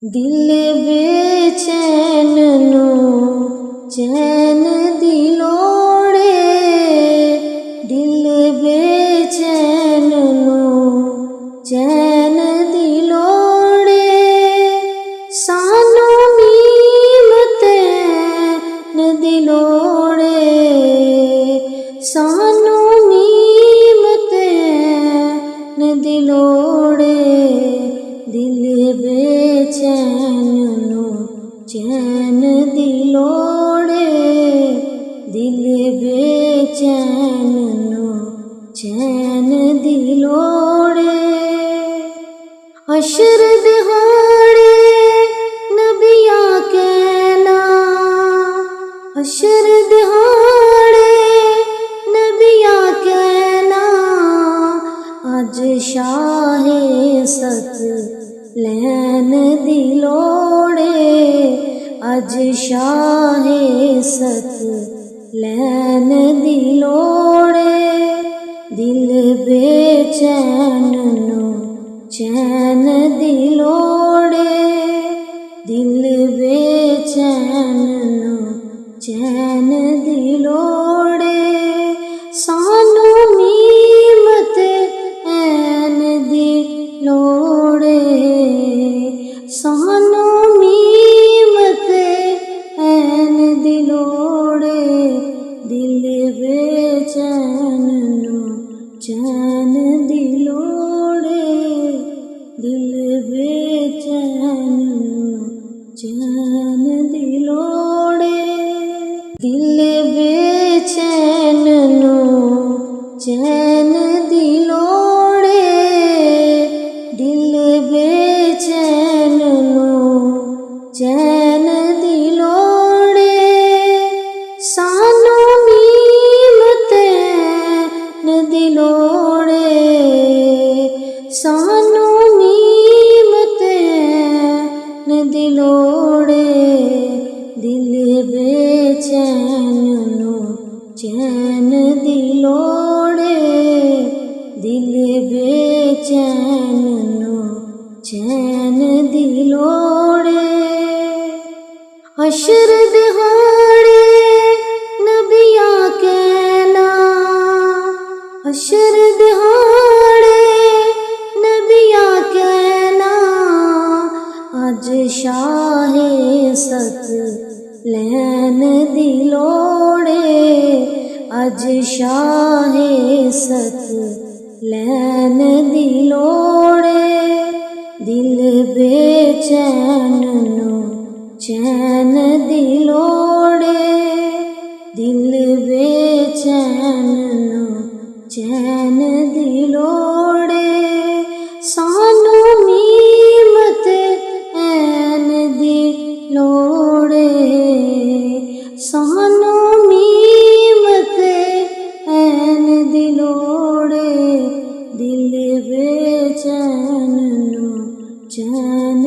दिल बेचैन नो चैन दिलोड़े, दिल बेचैन नो चैन दिलोड़े, सानू मीमते न दिलोड़े, सानू मीमते न दिलोड़े, दिल बेचैन नो चैन दिलोड़े, दिल बेचैन नो चैन दिलोड़े। हशर दिहाड़े नबिया कहना, हशर दिहाड़े नबिया कहना, अज शाहे सत लैन दिलोड़े, अज शाहे सत लैन दिलोड़े, दिल बेचैन नो चैन दिलोड़े, दिल बेचैन नो चैन दिलोड़े, सानू मीमत ऐन दिलोड़े, सानू मीमत ऐन दिलोड़े, दिल बेचैन नो चैन दिलोड़े, दिल बेचैन नो चैन दिलोड़े, दिल बेचैन नो चैन दिलोड़े, दिल बेचैन नो चैन दिलोड़े, सानू मीमत न दिलोड़े, सानू मीमत न दिलोड़े, दिल बेचैन नो चैन दिलोड़े, दिल बेचैन नो चैन दिलोड़े। हशर दिहाड़े नबिया कहना, हशर दिहाड़े नबिया कहना, अज शाहे सत लैन दिलोड़े, अज शाहे सत लैन दिलोड़े, दिल बेचैन नो चैन दिलोड़े, दिल बेचैन नो चैन दिलोड़े, सानू मीमत ऐन दिलोड़े, सानू मीमत ऐन दिलोड़े, दिल बेचैन नो चैन